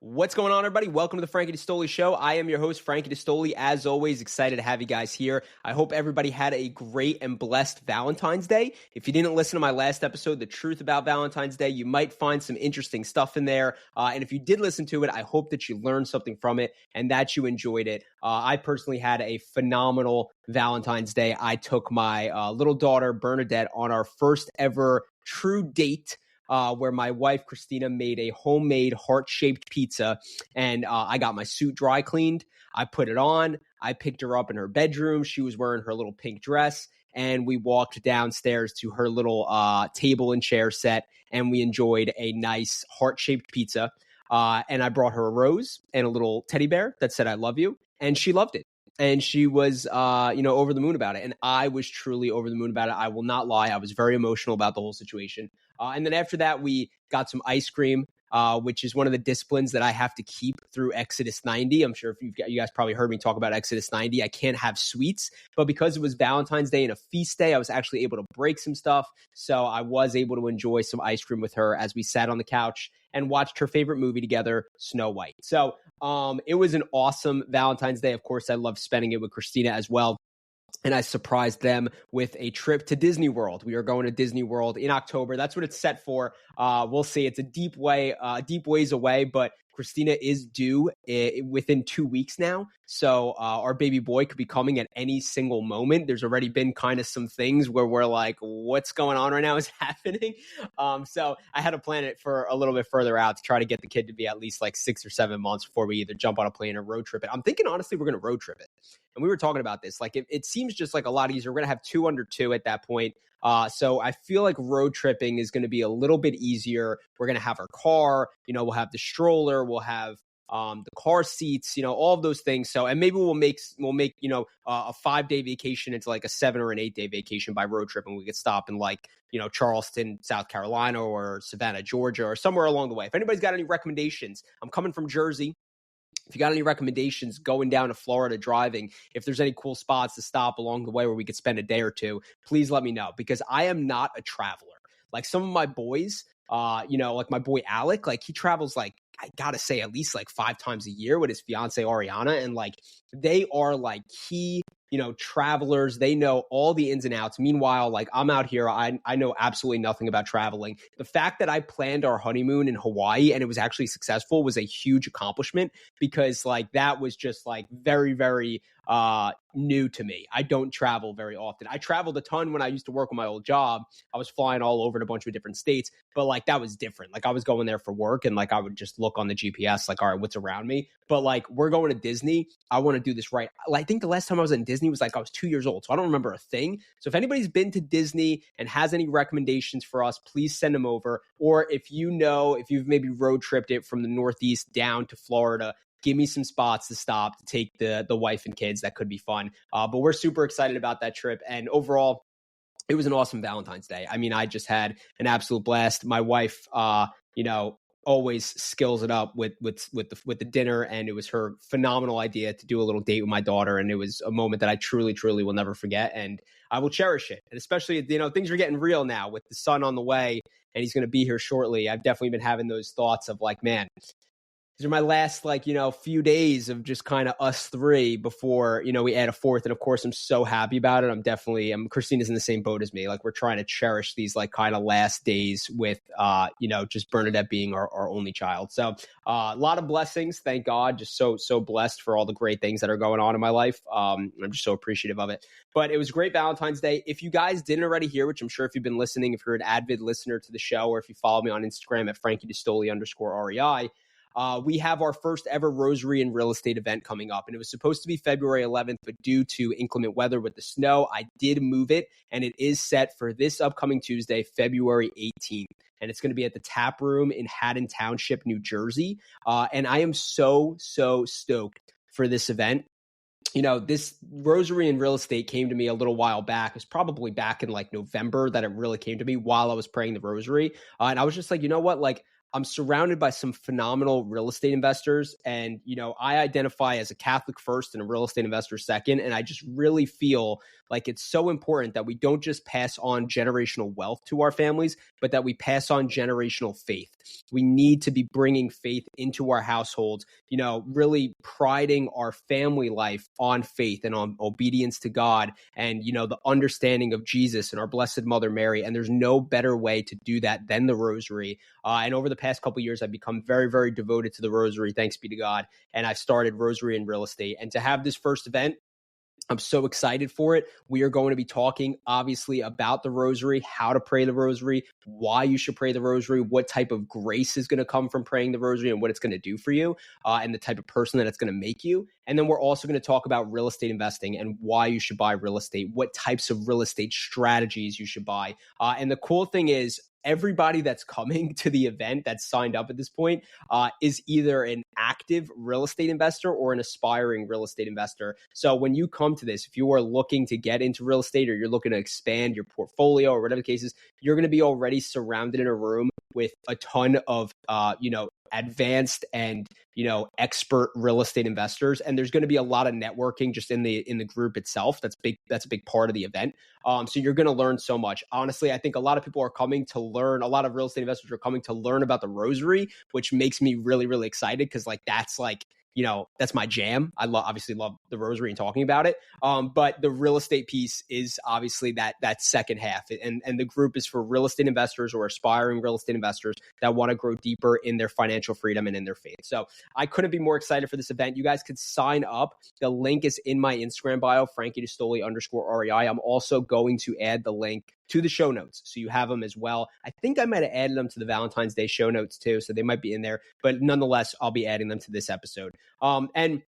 What's going on, everybody? Welcome to the Frankie D'Astoli Show. I am your host, Frankie D'Astoli. As always, excited to have you guys here. I hope everybody had a great and blessed Valentine's Day. If you didn't listen to my last episode, The Truth About Valentine's Day, you might find some interesting stuff in there. And if you did listen to it, I hope that you learned something from it and that you enjoyed it. I personally had a phenomenal Valentine's Day. I took my little daughter, Bernadette, on our first ever true date. Where my wife, Christina, made a homemade heart-shaped pizza, and I got my suit dry cleaned. I put it on. I picked her up in her bedroom. She was wearing her little pink dress, and we walked downstairs to her little table and chair set, and we enjoyed a nice heart-shaped pizza. And I brought her a rose and a little teddy bear that said, "I love you," and she loved it. And she was, over the moon about it. And I was truly over the moon about it. I will not lie. I was very emotional about the whole situation. And then after that, we got some ice cream, which is one of the disciplines that I have to keep through Exodus 90. I'm sure if you guys probably heard me talk about Exodus 90. I can't have sweets, but because it was Valentine's Day and a feast day, I was actually able to break some stuff. So I was able to enjoy some ice cream with her as we sat on the couch and watched her favorite movie together, Snow White. So it was an awesome Valentine's Day. Of course, I love spending it with Christina as well. And I surprised them with a trip to Disney World. We are going to Disney World in October. That's what it's set for. We'll see. It's a deep ways away, but Christina is due within 2 weeks now. So our baby boy could be coming at any single moment. There's already been kind of some things where we're like, what's going on right now is happening. So I had to plan it for a little bit further out to try to get the kid to be at least like 6 or 7 months before we either jump on a plane or road trip it. I'm thinking, honestly, we're going to road trip it. And we were talking about this. Like, it seems just like a lot easier. We're going to have 2 under 2 at that point. So I feel like road tripping is going to be a little bit easier. We're going to have our car, we'll have the stroller, we'll have the car seats, all of those things. So, and maybe we'll make a 5-day vacation into like a 7 or an 8-day vacation by road trip. And we could stop in like, Charleston, South Carolina, or Savannah, Georgia, or somewhere along the way. If anybody's got any recommendations, I'm coming from Jersey. If you got any recommendations going down to Florida driving, if there's any cool spots to stop along the way where we could spend a day or two, please let me know, because I am not a traveler. Like some of my boys, like my boy Alec, like he travels like, I gotta say, at least like 5 times a year with his fiance Ariana. And like, they are like key, travelers. They know all the ins and outs. Meanwhile, like I'm out here, I know absolutely nothing about traveling. The fact that I planned our honeymoon in Hawaii and it was actually successful was a huge accomplishment, because like that was just like very, very new to me. I don't travel very often. I traveled a ton when I used to work on my old job. I was flying all over to a bunch of different states, but like that was different. Like I was going there for work and like I would just look on the GPS, like, all right, what's around me? But like we're going to Disney. I want to do this right. I think the last time I was in Disney was like I was 2 years old. So I don't remember a thing. So if anybody's been to Disney and has any recommendations for us, please send them over. Or if you've maybe road tripped it from the Northeast down to Florida, give me some spots to stop to take the wife and kids. That could be fun. But we're super excited about that trip. And overall, it was an awesome Valentine's Day. I mean, I just had an absolute blast. My wife, always skills it up with the dinner, and it was her phenomenal idea to do a little date with my daughter. And it was a moment that I truly, truly will never forget. And I will cherish it. And especially, things are getting real now with the son on the way and he's going to be here shortly. I've definitely been having those thoughts of like, man, these are my last few days of just kind of us three before, we add a fourth. And of course, I'm so happy about it. Christina's in the same boat as me. Like we're trying to cherish these like kind of last days with, just Bernadette being our only child. So a lot of blessings. Thank God. Just so blessed for all the great things that are going on in my life. I'm just so appreciative of it. But it was great Valentine's Day. If you guys didn't already hear, which I'm sure if you've been listening, if you're an avid listener to the show, or if you follow me on Instagram at Frankie D'Astoli _REI, we have our first ever Rosary and Real Estate event coming up. And it was supposed to be February 11th, but due to inclement weather with the snow, I did move it. And it is set for this upcoming Tuesday, February 18th. And it's going to be at the Tap Room in Haddon Township, New Jersey. And I am so stoked for this event. This Rosary and Real Estate came to me a little while back. It was probably back in like November that it really came to me while I was praying the rosary. And I was just like, you know what? Like, I'm surrounded by some phenomenal real estate investors. And, I identify as a Catholic first and a real estate investor second. And I just really feel like it's so important that we don't just pass on generational wealth to our families, but that we pass on generational faith. We need to be bringing faith into our households, really priding our family life on faith and on obedience to God and, the understanding of Jesus and our Blessed Mother Mary. And there's no better way to do that than the Rosary. And over the past couple of years, I've become very, very devoted to the Rosary, thanks be to God. And I've started Rosary and Real Estate. And to have this first event, I'm so excited for it. We are going to be talking, obviously, about the Rosary, how to pray the Rosary, why you should pray the Rosary, what type of grace is going to come from praying the Rosary and what it's going to do for you, and the type of person that it's going to make you. And then we're also going to talk about real estate investing and why you should buy real estate, what types of real estate strategies you should buy. And the cool thing is, everybody that's coming to the event that's signed up at this point is either an active real estate investor or an aspiring real estate investor. So when you come to this, if you are looking to get into real estate or you're looking to expand your portfolio or whatever the case is, you're going to be already surrounded in a room with a ton of, advanced and, expert real estate investors. And there's going to be a lot of networking just in the group itself. That's big. That's a big part of the event. So you're going to learn so much. Honestly, I think a lot of people are coming to learn. A lot of real estate investors are coming to learn about the Rosary, which makes me really, really excited because that's my jam. I obviously love the Rosary and talking about it. But the real estate piece is obviously that second half. And the group is for real estate investors or aspiring real estate investors that want to grow deeper in their financial freedom and in their faith. So I couldn't be more excited for this event. You guys could sign up. The link is in my Instagram bio, Frankie D'Astoli _REI. I'm also going to add the link to the show notes, so you have them as well. I think I might have added them to the Valentine's Day show notes too, so they might be in there. But nonetheless, I'll be adding them to this episode. And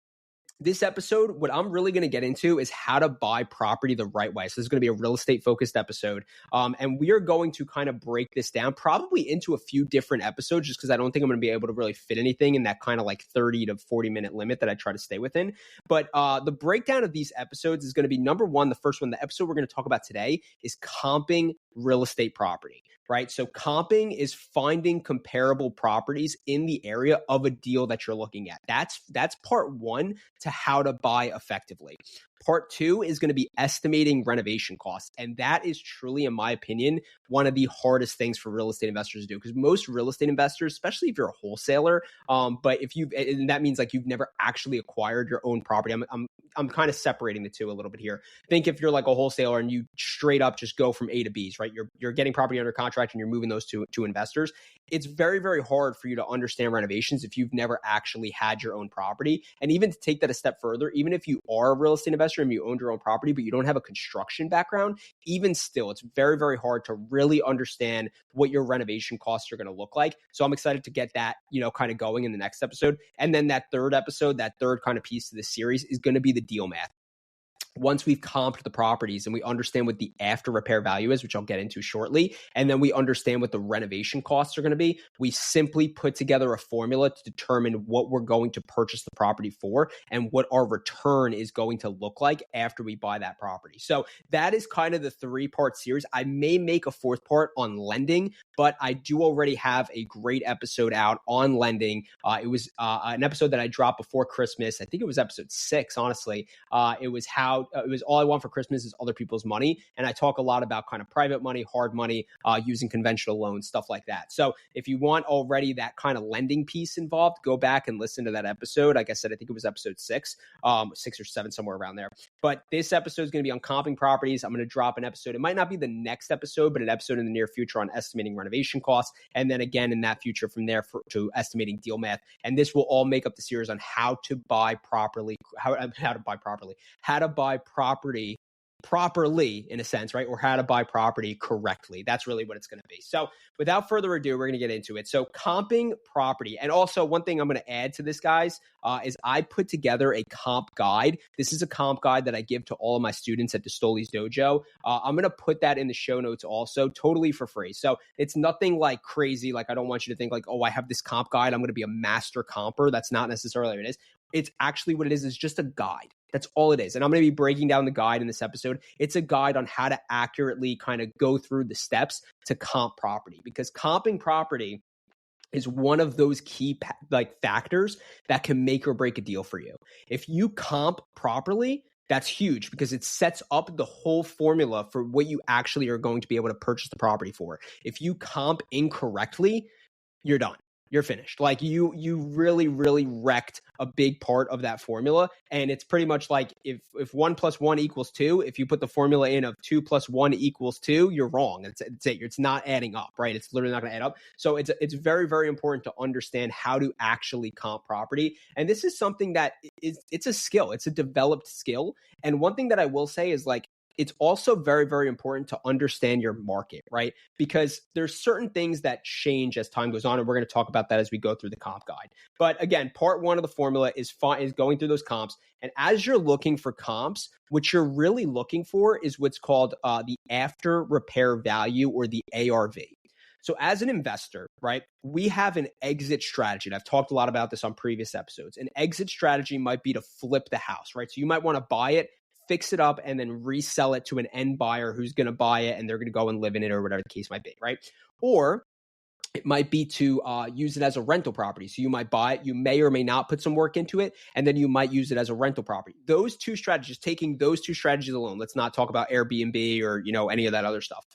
this episode, what I'm really going to get into is how to buy property the right way. So this is going to be a real estate focused episode. And we are going to kind of break this down probably into a few different episodes, just because I don't think I'm going to be able to really fit anything in that kind of like 30 to 40 minute limit that I try to stay within. But the breakdown of these episodes is going to be, number one, the first one, the episode we're going to talk about today is comping real estate property, right? So comping is finding comparable properties in the area of a deal that you're looking at. That's part one to how to buy effectively. Part two is going to be estimating renovation costs. And that is truly, in my opinion, one of the hardest things for real estate investors to do, because most real estate investors, especially if you're a wholesaler, but and that means like you've never actually acquired your own property. I'm kind of separating the two a little bit here. Think if you're like a wholesaler and you straight up just go from A to B's, right? You're getting property under contract and you're moving those to investors. It's very, very hard for you to understand renovations if you've never actually had your own property. And even to take that a step further, even if you are a real estate investor and you owned your own property, but you don't have a construction background, even still, it's very, very hard to really understand what your renovation costs are going to look like. So I'm excited to get that, kind of going in the next episode. And then that third episode, that third kind of piece to this series is going to be the deal math. Once we've comped the properties and we understand what the after repair value is, which I'll get into shortly, and then we understand what the renovation costs are going to be, we simply put together a formula to determine what we're going to purchase the property for and what our return is going to look like after we buy that property. So that is kind of the 3-part series. I may make a 4th part on lending, but I do already have a great episode out on lending. It was an episode that I dropped before Christmas. I think it was episode 6, honestly. It was all I want for Christmas is other people's money. And I talk a lot about kind of private money, hard money, using conventional loans, stuff like that. So if you want already that kind of lending piece involved, go back and listen to that episode. Like I said, I think it was episode 6, 6 or 7, somewhere around there. But this episode is going to be on comping properties. I'm going to drop an episode. It might not be the next episode, but an episode in the near future on estimating renovation costs. And then again, in that future from there to estimating deal math. And this will all make up the series on how to buy properly, how to buy property properly, in a sense, right? Or how to buy property correctly. That's really what it's going to be. So without further ado, we're going to get into it. So comping property. And also one thing I'm going to add to this, guys, is I put together a comp guide. This is a comp guide that I give to all of my students at D'Astoli's Dojo. I'm going to put that in the show notes also, totally for free. So it's nothing like crazy. Like, I don't want you to think like, oh, I have this comp guide, I'm going to be a master comper. That's not necessarily what it is. It's actually what it is just a guide. That's all it is. And I'm going to be breaking down the guide in this episode. It's a guide on how to accurately kind of go through the steps to comp property, because comping property is one of those key factors that can make or break a deal for you. If you comp properly, that's huge because it sets up the whole formula for what you actually are going to be able to purchase the property for. If you comp incorrectly, you're done. You're finished. Like you really, really wrecked a big part of that formula. And it's pretty much like if 1 + 1 = 2, if you put the formula in of 2 + 1 = 2, you're wrong. It's it. It's not adding up, right? It's literally not going to add up. So it's very, very important to understand how to actually comp property. And this is something that it's a skill. It's a developed skill. And one thing that I will say is like, it's also very, very important to understand your market, right? Because there's certain things that change as time goes on, and we're going to talk about that as we go through the comp guide. But again, part one of the formula is going through those comps. And as you're looking for comps, what you're really looking for is what's called the after repair value, or the ARV. So as an investor, right, we have an exit strategy. And I've talked a lot about this on previous episodes. An exit strategy might be to flip the house, right? So you might want to buy it, fix it up, and then resell it to an end buyer who's going to buy it and they're going to go and live in it, or whatever the case might be, right? Or it might be to use it as a rental property. So you might buy it, you may or may not put some work into it, and then you might use it as a rental property. Those two strategies, taking those two strategies alone, let's not talk about Airbnb or any of that other stuff.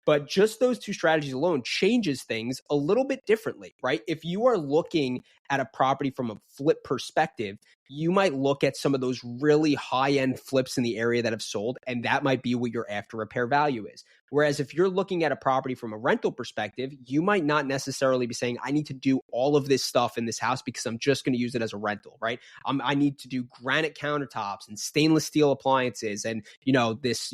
But just those two strategies alone changes things a little bit differently, right? If you are looking at a property from a flip perspective, you might look at some of those really high-end flips in the area that have sold, and that might be what your after repair value is. Whereas if you're looking at a property from a rental perspective, you might not necessarily be saying, I need to do all of this stuff in this house because I'm just going to use it as a rental, right? I need to do granite countertops and stainless steel appliances and, this,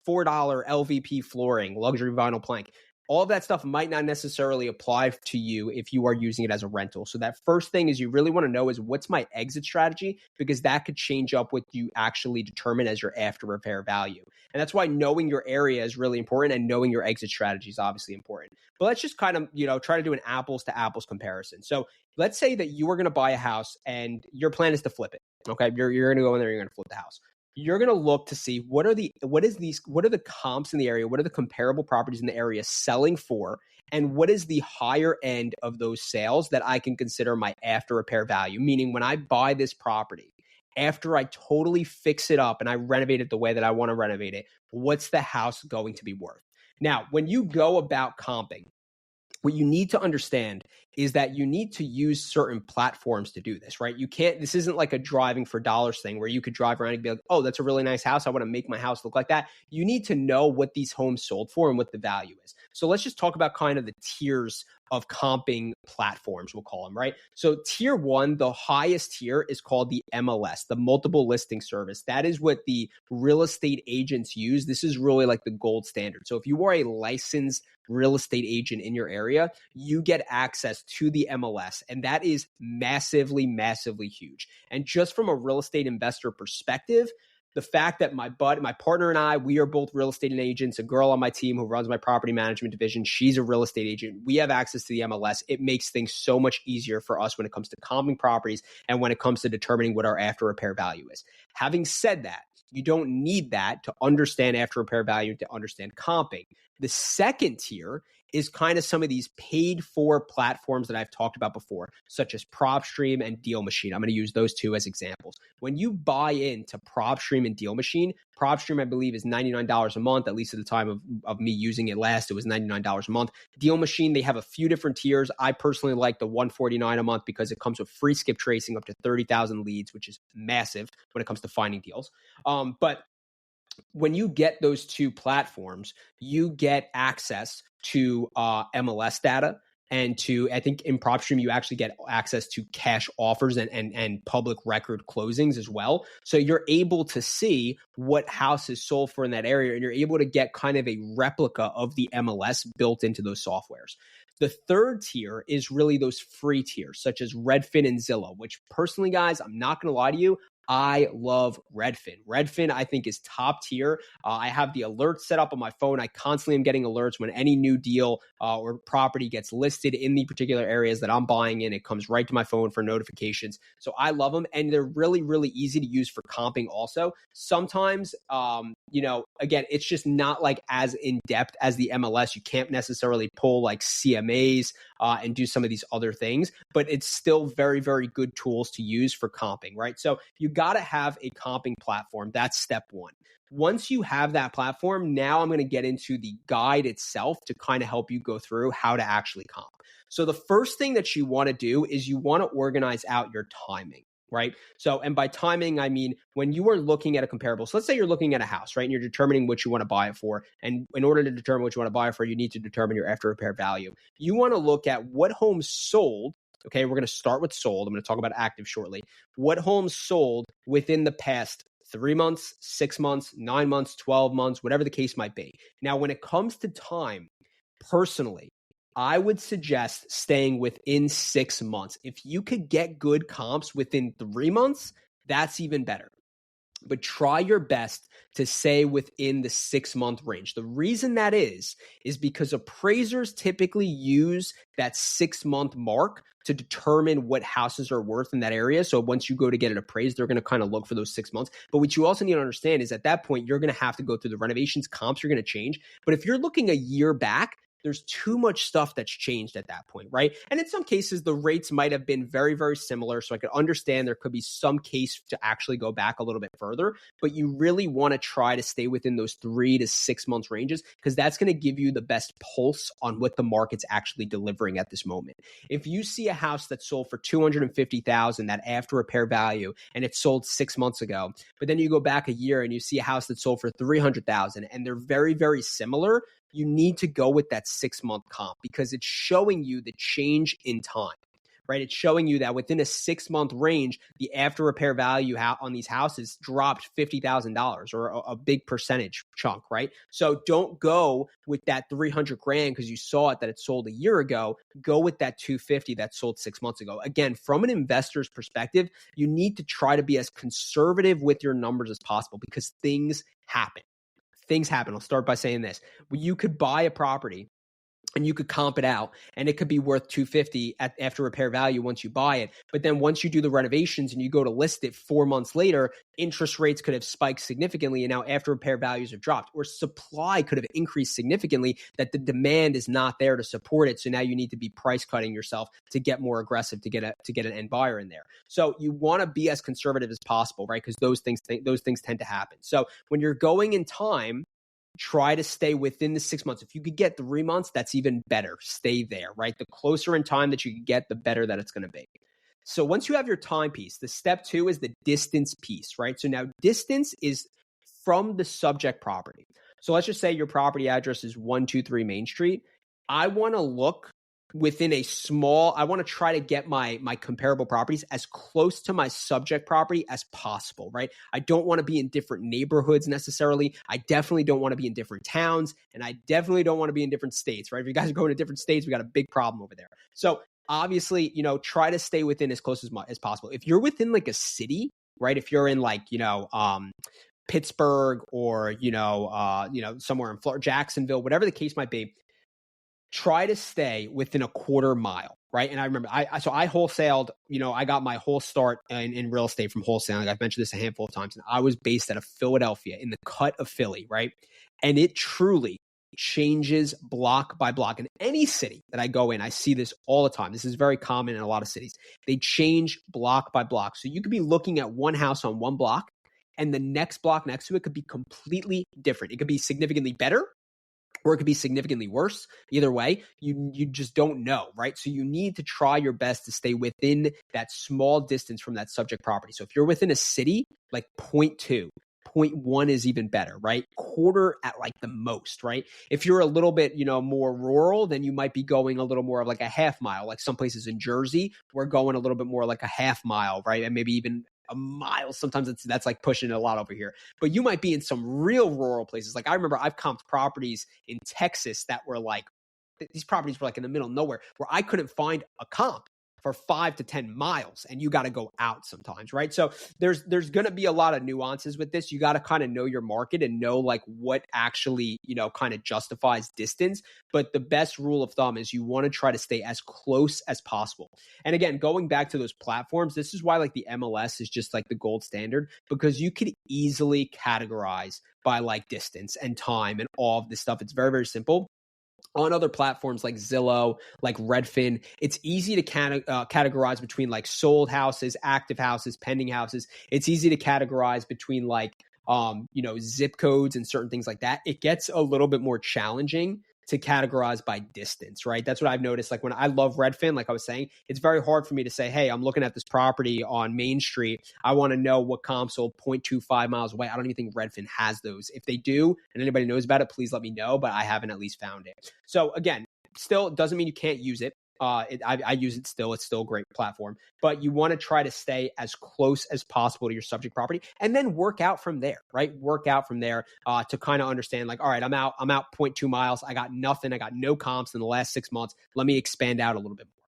$4 LVP flooring, luxury vinyl plank. All of that stuff might not necessarily apply to you if you are using it as a rental. So that first thing is you really want to know is what's my exit strategy, because that could change up what you actually determine as your after repair value. And that's why knowing your area is really important, and knowing your exit strategy is obviously important. But let's just kind of, try to do an apples to apples comparison. So let's say that you are going to buy a house and your plan is to flip it. Okay. You're going to go in there, you're going to flip the house. You're going to look to see what are the comps in the area, what are the comparable properties in the area selling for, and what is the higher end of those sales that I can consider my after repair value. Meaning when I buy this property, after I totally fix it up and I renovate it the way that I want to renovate it, what's the house going to be worth? Now, when you go about comping, what you need to understand is that you need to use certain platforms to do this, right? This isn't like a driving for dollars thing where you could drive around and be like, oh, that's a really nice house. I want to make my house look like that. You need to know what these homes sold for and what the value is. So let's just talk about kind of the tiers of comping platforms, we'll call them, right? So tier one, the highest tier is called the MLS, the multiple listing service. That is what the real estate agents use. This is really like the gold standard. So if you are a licensed real estate agent in your area, you get access to the MLS, and that is massively, massively huge. And just from a real estate investor perspective, the fact that my partner and I, we are both real estate agents, a girl on my team who runs my property management division, she's a real estate agent. We have access to the MLS. It makes things so much easier for us when it comes to comping properties and when it comes to determining what our after repair value is. Having said that, you don't need that to understand after repair value, to understand comping. The second tier is kind of some of these paid for platforms that I've talked about before, such as PropStream and Deal Machine. I'm going to use those two as examples. When you buy into PropStream and Deal Machine, PropStream, I believe, is $99 a month. At least at the time of me using it last, it was $99 a month. Deal Machine, they have a few different tiers. I personally like the $149 a month because it comes with free skip tracing up to 30,000 leads, which is massive when it comes to finding deals. But when you get those two platforms, you get access to MLS data, and I think in PropStream, you actually get access to cash offers and public record closings as well. So you're able to see what house is sold for in that area, and you're able to get kind of a replica of the MLS built into those softwares. The third tier is really those free tiers, such as Redfin and Zillow, which personally, guys, I'm not going to lie to you, I love Redfin. Redfin, I think, is top tier. I have the alerts set up on my phone. I constantly am getting alerts when any new deal or property gets listed in the particular areas that I'm buying in. It comes right to my phone for notifications. So I love them, and they're really, really easy to use for comping also. Sometimes, again, it's just not like as in depth as the MLS. You can't necessarily pull like CMAs and do some of these other things, but it's still very, very good tools to use for comping, right? So you got to have a comping platform. That's step one. Once you have that platform, now I'm going to get into the guide itself to kind of help you go through how to actually comp. So the first thing that you want to do is you want to organize out your timing, right? So, and by timing, I mean, when you are looking at a comparable, so let's say you're looking at a house, right? And you're determining what you want to buy it for. And in order to determine what you want to buy it for, you need to determine your after repair value. You want to look at what homes sold. Okay, we're going to start with sold. I'm going to talk about active shortly. What homes sold within the past 3 months, 6 months, 9 months, 12 months, whatever the case might be. Now, when it comes to time, personally, I would suggest staying within 6 months. If you could get good comps within 3 months, that's even better. But try your best to stay within the 6-month range. The reason that is because appraisers typically use that 6-month mark to determine what houses are worth in that area. So once you go to get it appraised, they're going to kind of look for those 6 months. But what you also need to understand is at that point, you're going to have to go through the renovations, comps are going to change. But if you're looking a year back, there's too much stuff that's changed at that point, right? And in some cases, the rates might have been very, very similar. So I could understand there could be some case to actually go back a little bit further, but you really want to try to stay within those 3 to 6 months ranges because that's going to give you the best pulse on what the market's actually delivering at this moment. If you see a house that sold for $250,000, that after repair value, and it sold 6 months ago, but then you go back a year and you see a house that sold for $300,000 and they're very, very similar, you need to go with that 6-month comp because it's showing you the change in time, right? It's showing you that within a 6-month range, the after repair value on these houses dropped $50,000 or a big percentage chunk, right? So don't go with that $300,000 because you saw it that it sold a year ago. Go with that $250,000 that sold 6 months ago. Again, from an investor's perspective, you need to try to be as conservative with your numbers as possible because things happen. Things happen. I'll start by saying this. You could buy a property and you could comp it out and it could be worth $250,000 after repair value once you buy it. But then once you do the renovations and you go to list it 4 months later, interest rates could have spiked significantly and now after repair values have dropped, or supply could have increased significantly that the demand is not there to support it. So now you need to be price cutting yourself to get more aggressive to get an end buyer in there. So you want to be as conservative as possible, right? Because those things tend to happen. So when you're going in time, try to stay within the 6 months. If you could get 3 months, that's even better. Stay there, right? The closer in time that you can get, the better that it's going to be. So once you have your time piece, the step 2 is the distance piece, right? So now distance is from the subject property. So let's just say your property address is 123 Main Street. I want to look within I want to try to get my comparable properties as close to my subject property as possible, right? I don't want to be in different neighborhoods necessarily. I definitely don't want to be in different towns, and I definitely don't want to be in different states, right? If you guys are going to different states, we got a big problem over there. So obviously, try to stay within as close as possible. If you're within like a city, right? If you're in like, Pittsburgh or, somewhere in Florida, Jacksonville, whatever the case might be, try to stay within a quarter mile, right? And I remember, I wholesaled, I got my whole start in real estate from wholesaling. I've mentioned this a handful of times, and I was based out of Philadelphia in the cut of Philly, right? And it truly changes block by block. In any city that I go in, I see this all the time. This is very common in a lot of cities. They change block by block. So you could be looking at one house on one block, and the next block next to it could be completely different. It could be significantly better, or it could be significantly worse. Either way, you just don't know, right? So you need to try your best to stay within that small distance from that subject property. So if you're within a city, like 0.2, 0.1 is even better, right? Quarter at like the most, right? If you're a little bit, more rural, then you might be going a little more of like a half mile. Like some places in Jersey, we're going a little bit more like a half mile, right? And maybe even a mile. Sometimes that's like pushing it a lot over here. But you might be in some real rural places. Like I remember I've comped properties in Texas that were like, these properties were like in the middle of nowhere where I couldn't find a comp for 5 to 10 miles, and you got to go out sometimes, right? So there's going to be a lot of nuances with this. You got to kind of know your market and know like what actually, kind of justifies distance. But the best rule of thumb is you want to try to stay as close as possible. And again, going back to those platforms, this is why like the MLS is just like the gold standard, because you could easily categorize by like distance and time and all of this stuff. It's very, very simple. on other platforms like Zillow, like Redfin, it's easy to categorize between like sold houses, active houses, pending houses. It's easy to categorize between like, zip codes and certain things like that. It gets a little bit more challenging to categorize by distance, right? That's what I've noticed. Like when I love Redfin, like I was saying, it's very hard for me to say, hey, I'm looking at this property on Main Street. I want to know what comp sold 0.25 miles away. I don't even think Redfin has those. If they do and anybody knows about it, please let me know, but I haven't at least found it. So again, still doesn't mean you can't use it. I use it still. It's still a great platform, but you want to try to stay as close as possible to your subject property and then work out from there, right? Work out from there to kind of understand like, all right, I'm out 0.2 miles. I got nothing. I got no comps in the last 6 months. Let me expand out a little bit more.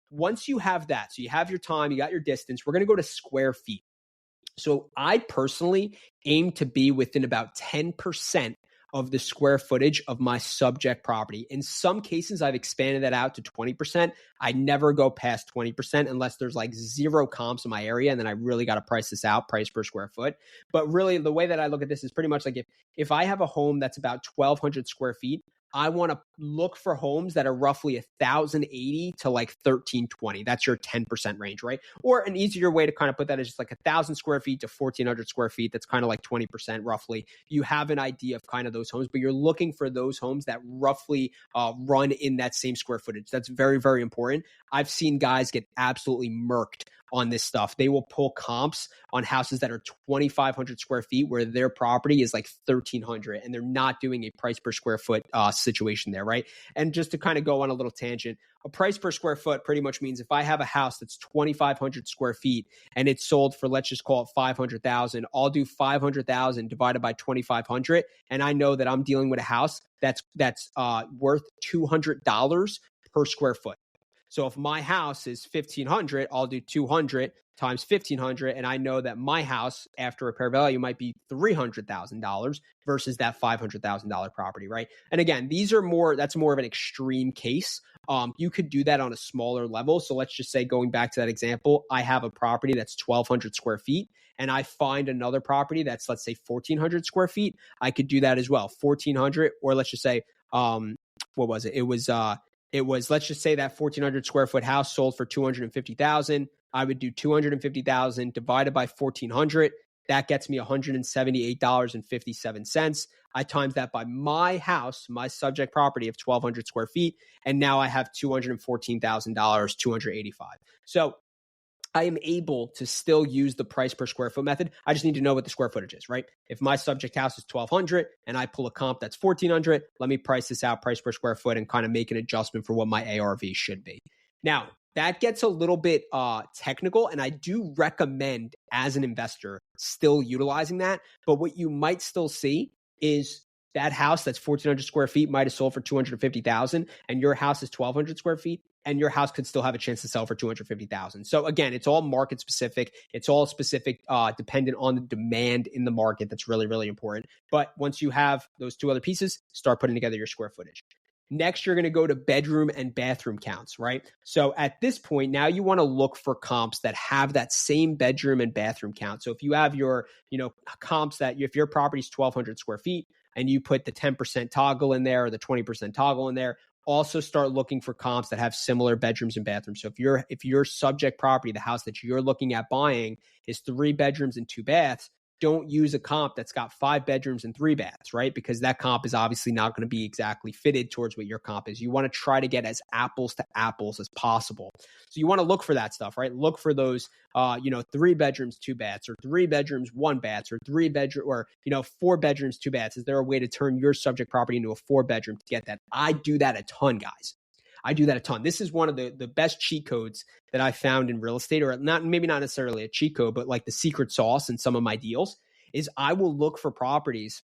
Once you have that, so you have your time, you got your distance, we're going to go to square feet. So I personally aim to be within about 10% of the square footage of my subject property. In some cases, I've expanded that out to 20%. I never go past 20% unless there's like zero comps in my area, and then I really got to price this out, price per square foot. But really, the way that I look at this is pretty much like if I have a home that's about 1,200 square feet, I want to look for homes that are roughly 1,080 to like 1,320. That's your 10% range, right? Or an easier way to kind of put that is just like 1,000 square feet to 1,400 square feet. That's kind of like 20% roughly. You have an idea of kind of those homes, but you're looking for those homes that roughly run in that same square footage. That's very, very important. I've seen guys get absolutely murked on this stuff. They will pull comps on houses that are 2,500 square feet where their property is like 1,300 and they're not doing a price per square foot situation there, right? And just to kind of go on a little tangent, a price per square foot pretty much means if I have a house that's 2,500 square feet and it's sold for, let's just call it 500,000, I'll do 500,000 divided by 2,500. And I know that I'm dealing with a house that's worth $200 per square foot. So if my house is 1,500, I'll do 200 times 1,500. And I know that my house after repair value might be $300,000 versus that $500,000 property, right? And again, that's more of an extreme case. You could do that on a smaller level. So let's just say, going back to that example, I have a property that's 1,200 square feet and I find another property that's, let's say, 1,400 square feet. I could do that as well. 1,400, or let's just say, what was it? It was, let's just say that 1,400 square foot house sold for $250,000. I would do 250,000 divided by 1,400. That gets me $178.57. I times that by my house, my subject property of 1,200 square feet, and now I have $214,000, $285. So I am able to still use the price per square foot method. I just need to know what the square footage is, right? If my subject house is 1,200 and I pull a comp that's 1,400, let me price this out, price per square foot, and kind of make an adjustment for what my ARV should be. Now, that gets a little bit technical, and I do recommend as an investor still utilizing that. But what you might still see is that house that's 1,400 square feet might have sold for $250,000, and your house is 1,200 square feet. And your house could still have a chance to sell for $250,000. So again, it's all market specific. It's all specific, dependent on the demand in the market. That's really, really important. But once you have those two other pieces, start putting together your square footage. Next, you're going to go to bedroom and bathroom counts, right? So at this point, now you want to look for comps that have that same bedroom and bathroom count. So if you have your, comps that if your property is 1,200 square feet and you put the 10% toggle in there or the 20% toggle in there, also start looking for comps that have similar bedrooms and bathrooms. So if your subject property, the house that you're looking at buying, is 3 bedrooms and 2 baths, don't use a comp that's got 5 bedrooms and 3 baths, right? Because that comp is obviously not going to be exactly fitted towards what your comp is. You want to try to get as apples to apples as possible. So you want to look for that stuff, right? Look for those, 3 bedrooms, 2 baths, or 3 bedrooms, 1 bath, or 4 bedrooms, 2 baths. Is there a way to turn your subject property into a 4-bedroom to get that? I do that a ton, guys. I do that a ton. This is one of the best cheat codes that I found in real estate, or maybe not necessarily a cheat code, but like the secret sauce in some of my deals is I will look for properties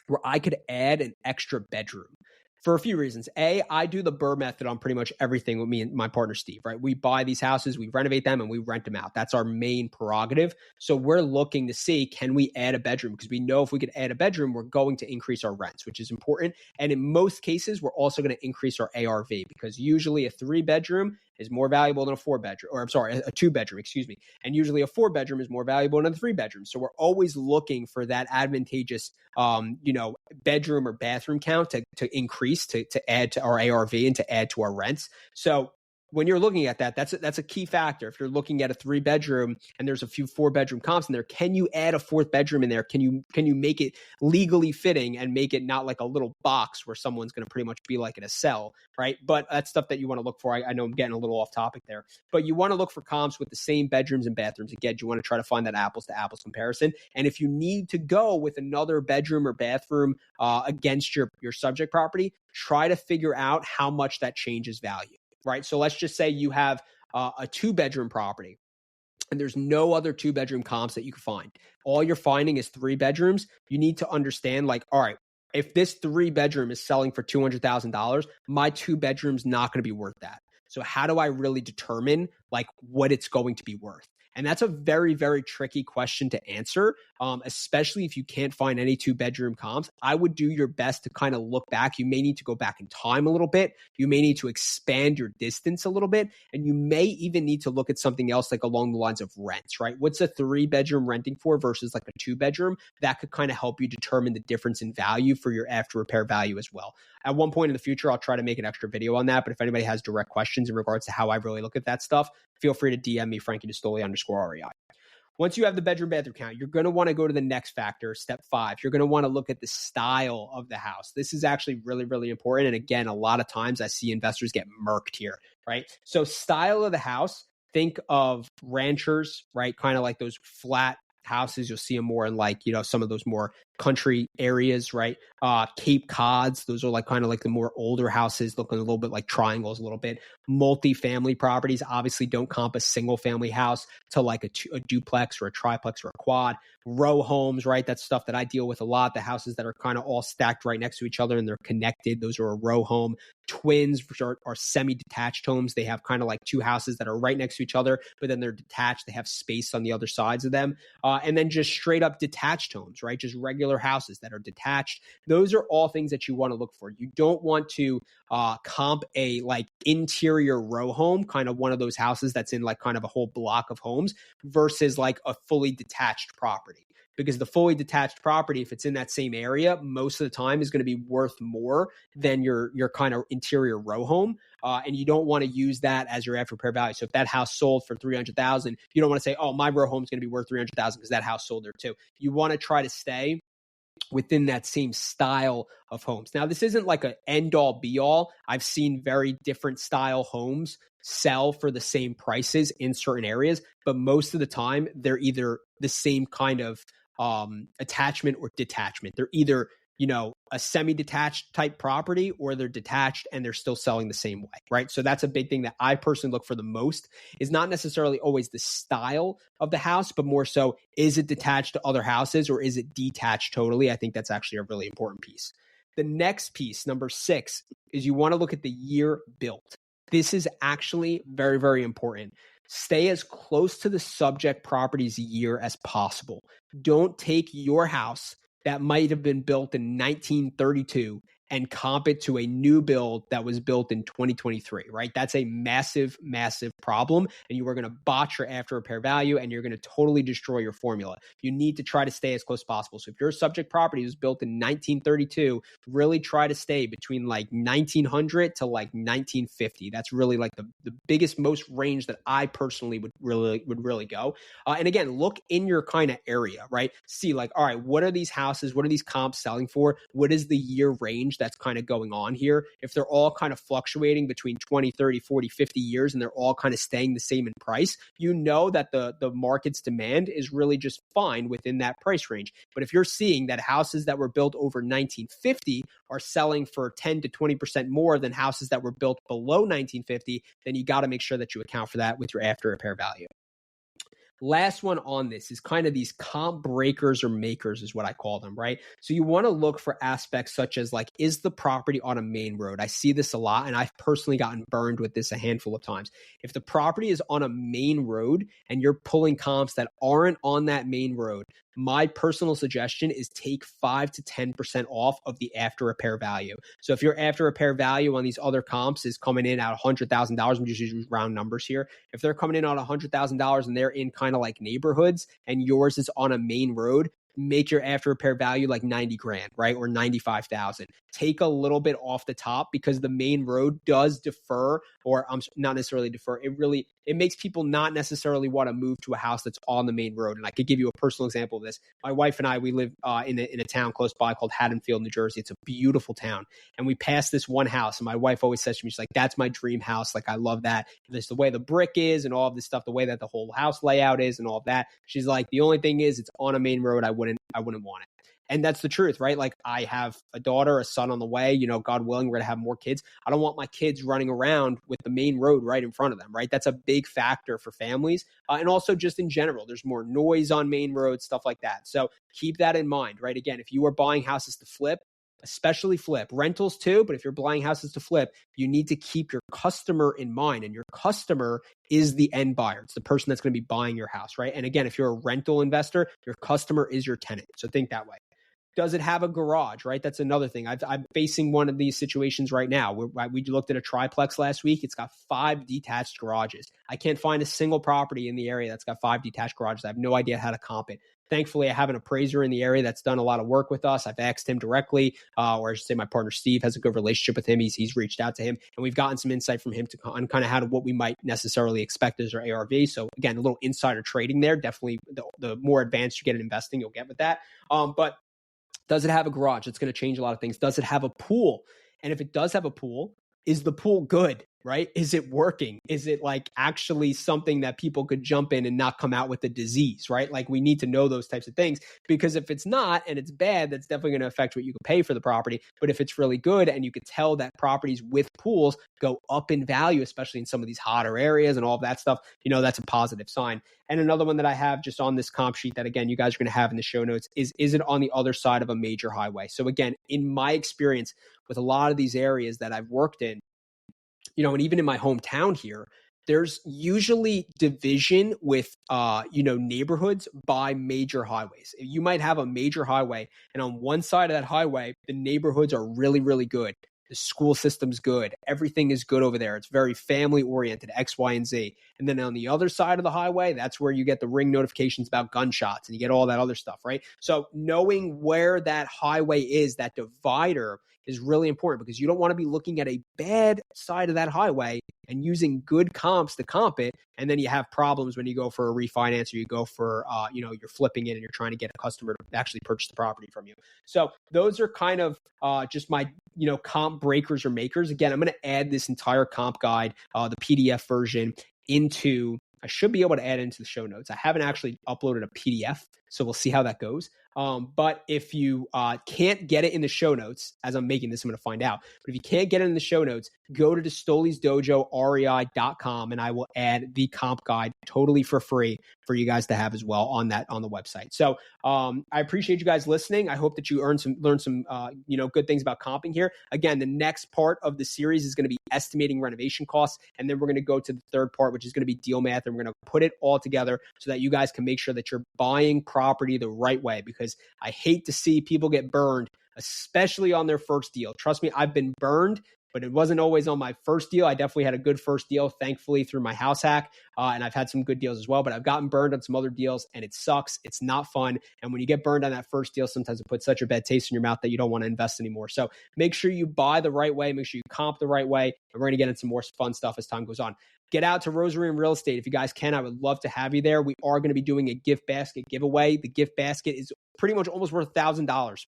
where I could add an extra bedroom for a few reasons. A, I do the Burr method on pretty much everything with me and my partner, Steve, right? We buy these houses, we renovate them, and we rent them out. That's our main prerogative. So we're looking to see, can we add a bedroom? Because we know if we could add a bedroom, we're going to increase our rents, which is important. And in most cases, we're also going to increase our ARV, because usually a 3-bedroom is more valuable than a 4-bedroom, or I'm sorry, a 2-bedroom, excuse me. And usually a 4-bedroom is more valuable than a 3-bedroom. So we're always looking for that advantageous, bedroom or bathroom count to increase, to add to our ARV and to add to our rents. So when you're looking at that, that's a key factor. If you're looking at a 3-bedroom and there's a few 4-bedroom comps in there, can you add a 4th bedroom in there? Can you make it legally fitting and make it not like a little box where someone's going to pretty much be like in a cell, right? But that's stuff that you want to look for. I know I'm getting a little off topic there, but you want to look for comps with the same bedrooms and bathrooms. Again, you want to try to find that apples to apples comparison. And if you need to go with another bedroom or bathroom against your subject property, try to figure out how much that changes value. Right. So let's just say you have a 2-bedroom property and there's no other 2-bedroom comps that you can find. All you're finding is 3 bedrooms. You need to understand, like, all right, if this 3-bedroom is selling for $200,000, my 2-bedroom's not going to be worth that. So how do I really determine like what it's going to be worth? And that's a very, very tricky question to answer, especially if you can't find any 2-bedroom comps. I would do your best to kind of look back. You may need to go back in time a little bit. You may need to expand your distance a little bit. And you may even need to look at something else like along the lines of rents, right? What's a 3-bedroom renting for versus like a 2-bedroom? That could kind of help you determine the difference in value for your after repair value as well. At one point in the future, I'll try to make an extra video on that. But if anybody has direct questions in regards to how I really look at that stuff, feel free to DM me, Frankie D'Astoli _REI. Once you have the bedroom bathroom count, you're going to want to go to the next factor, step 5. You're going to want to look at the style of the house. This is actually really, really important. And again, a lot of times I see investors get murked here, right? So style of the house, think of ranchers, right? Kind of like those flat houses. You'll see them more in like, some of those more country areas, right? Cape Cods, those are like kind of like the more older houses looking a little bit like triangles a little bit. Multi-family properties obviously don't comp a single family house to like a duplex or a triplex or a quad. Row homes, right? That's stuff that I deal with a lot. The houses that are kind of all stacked right next to each other and they're connected. Those are a row home. Twins, which are semi-detached homes. They have kind of like 2 houses that are right next to each other, but then they're detached. They have space on the other sides of them. And then just straight up detached homes, right? Just regular houses that are detached. Those are all things that you want to look for. You don't want to comp a like interior row home, kind of one of those houses that's in like kind of a whole block of homes versus like a fully detached property. Because the fully detached property, if it's in that same area, most of the time is going to be worth more than your kind of interior row home. And you don't want to use that as your after repair value. So if that house sold for $300,000, you don't want to say, oh, my row home is going to be worth $300,000 because that house sold there too. You want to try to stay within that same style of homes. Now, this isn't like an end all be all. I've seen very different style homes sell for the same prices in certain areas, but most of the time they're either the same kind of attachment or detachment. They're either, a semi-detached type property or they're detached and they're still selling the same way, right? So that's a big thing that I personally look for the most is not necessarily always the style of the house, but more so, is it detached to other houses or is it detached totally? I think that's actually a really important piece. The next piece, number 6, is you want to look at the year built. This is actually very, very important. Stay as close to the subject property's year as possible. Don't take your house that might have been built in 1932 and comp it to a new build that was built in 2023, right? That's a massive, massive problem. And you are going to botch your after repair value and you're going to totally destroy your formula. You need to try to stay as close as possible. So if your subject property was built in 1932, really try to stay between like 1900 to like 1950. That's really like the biggest, most range that I personally would really go. And again, look in your kind of area, right? See like, all right, what are these houses? What are these comps selling for? What is the year range that's kind of going on here? If they're all kind of fluctuating between 20, 30, 40, 50 years and they're all kind of staying the same in price, you know that the market's demand is really just fine within that price range. But if you're seeing that houses that were built over 1950 are selling for 10 to 20% more than houses that were built below 1950, then you got to make sure that you account for that with your after repair value. Last one on this is kind of these comp breakers or makers is what I call them, right? So you want to look for aspects such as like, is the property on a main road? I see this a lot and I've personally gotten burned with this a handful of times. If the property is on a main road and you're pulling comps that aren't on that main road, my personal suggestion is take 5 to 10% off of the after repair value. So if your after repair value on these other comps is coming in at $100,000, I'm just using round numbers here. If they're coming in on $100,000 and they're in kind of like neighborhoods and yours is on a main road, make your after repair value like 90 grand, right? Or 95,000. Take a little bit off the top because the main road does defer, or not necessarily defer. It makes people not necessarily want to move to a house that's on the main road. And I could give you a personal example of this. My wife and I, we live in a town close by called Haddonfield, New Jersey. It's a beautiful town. And we passed this one house. And my wife always says to me, she's like, that's my dream house. Like, I love that. There's the way the brick is and all of this stuff, the way that the whole house layout is and all of that. She's like, the only thing is it's on a main road. I wouldn't want it. And that's the truth, right? Like, I have a daughter, a son on the way, God willing, we're going to have more kids. I don't want my kids running around with the main road right in front of them, right? That's a big factor for families. And also just in general, there's more noise on main roads, stuff like that. So keep that in mind, right? Again, if you are buying houses to flip, especially flip, rentals too, but if you're buying houses to flip, you need to keep your customer in mind. And your customer is the end buyer. It's the person that's going to be buying your house, right? And again, if you're a rental investor, your customer is your tenant. So think that way. Does it have a garage, right? That's another thing. I'm facing one of these situations right now. We looked at a triplex last week. It's got 5 detached garages. I can't find a single property in the area that's got 5 detached garages. I have no idea how to comp it. Thankfully, I have an appraiser in the area that's done a lot of work with us. I've asked him directly, or I should say my partner Steve has a good relationship with him. He's reached out to him, and we've gotten some insight from him on kind of what we might necessarily expect as our ARV. So again, a little insider trading there. Definitely the more advanced you get in investing, you'll get with that. But does it have a garage? It's going to change a lot of things. Does it have a pool? And if it does have a pool, is the pool good, right? Is it working? Is it like actually something that people could jump in and not come out with a disease, right? Like, we need to know those types of things, because if it's not and it's bad, that's definitely going to affect what you can pay for the property. But if it's really good and you could tell that properties with pools go up in value, especially in some of these hotter areas and all of that stuff, that's a positive sign. And another one that I have just on this comp sheet that, again, you guys are going to have in the show notes is it on the other side of a major highway? So again, in my experience with a lot of these areas that I've worked in, and even in my hometown here, there's usually division with, neighborhoods by major highways. You might have a major highway, and on one side of that highway, the neighborhoods are really, really good. The school system's good. Everything is good over there. It's very family oriented, X, Y, and Z. And then on the other side of the highway, that's where you get the ring notifications about gunshots and you get all that other stuff, right? So knowing where that highway is, that divider, is really important, because you don't want to be looking at a bad side of that highway and using good comps to comp it. And then you have problems when you go for a refinance, or you go for, you're flipping it and you're trying to get a customer to actually purchase the property from you. So those are kind of just my, comp breakers or makers. Again, I'm going to add this entire comp guide, the PDF version, I should be able to add into the show notes. I haven't actually uploaded a PDF, so we'll see how that goes. But if you can't get it in the show notes, as I'm making this, I'm going to find out. But if you can't get it in the show notes, go to D'Astoli's Dojo, REI.com, and I will add the comp guide totally for free for you guys to have as well on the website. So I appreciate you guys listening. I hope that you learned some good things about comping here. Again, the next part of the series is going to be estimating renovation costs, and then we're going to go to the third part, which is going to be deal math, and we're going to put it all together so that you guys can make sure that you're buying property the right way, because I hate to see people get burned, especially on their first deal. Trust me, I've been burned, but it wasn't always on my first deal. I definitely had a good first deal, thankfully, through my house hack. And I've had some good deals as well, but I've gotten burned on some other deals, and it sucks. It's not fun. And when you get burned on that first deal, sometimes it puts such a bad taste in your mouth that you don't want to invest anymore. So make sure you buy the right way. Make sure you comp the right way. And we're going to get into some more fun stuff as time goes on. Get out to Rosary and Real Estate. If you guys can, I would love to have you there. We are going to be doing a gift basket giveaway. The gift basket is pretty much almost worth $1,000.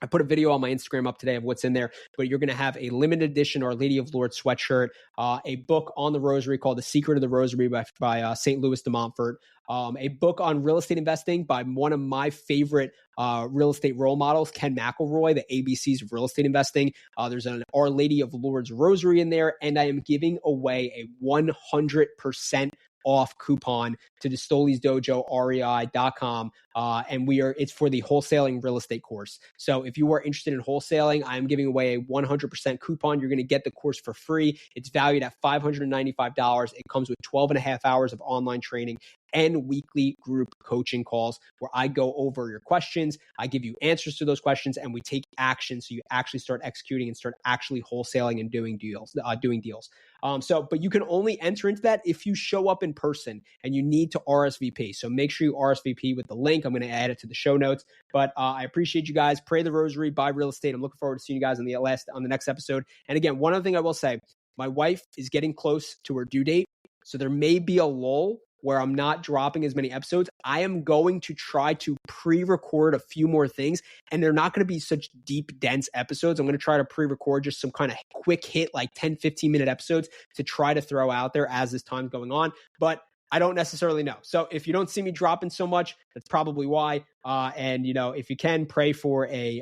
I put a video on my Instagram up today of what's in there, but you're going to have a limited edition Our Lady of Lourdes sweatshirt, a book on the Rosary called The Secret of the Rosary by St. Louis de Montfort, a book on real estate investing by one of my favorite real estate role models, Ken McElroy, the ABCs of real estate investing. There's an Our Lady of Lourdes rosary in there, and I am giving away a 100% off coupon to D'Astoli's Dojo, REI.com. And it's for the wholesaling real estate course. So if you are interested in wholesaling, I'm giving away a 100% coupon. You're going to get the course for free. It's valued at $595. It comes with 12 and a half hours of online training. and weekly group coaching calls where I go over your questions, I give you answers to those questions, and we take action so you actually start executing and start actually wholesaling and doing deals. But you can only enter into that if you show up in person, and you need to RSVP. So make sure you RSVP with the link. I'm going to add it to the show notes. But I appreciate you guys. Pray the rosary, buy real estate. I'm looking forward to seeing you guys on the next episode. And again, one other thing I will say, my wife is getting close to her due date, so there may be a lull where I'm not dropping as many episodes. I am going to try to pre-record a few more things, and they're not going to be such deep, dense episodes. I'm going to try to pre-record just some kind of quick hit, like 10, 15-minute episodes to try to throw out there as this time's going on. But I don't necessarily know. So if you don't see me dropping so much, that's probably why. And if you can, pray for a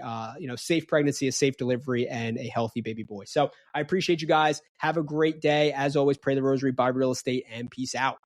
safe pregnancy, a safe delivery, and a healthy baby boy. So I appreciate you guys. Have a great day. As always, pray the rosary, buy real estate, and peace out.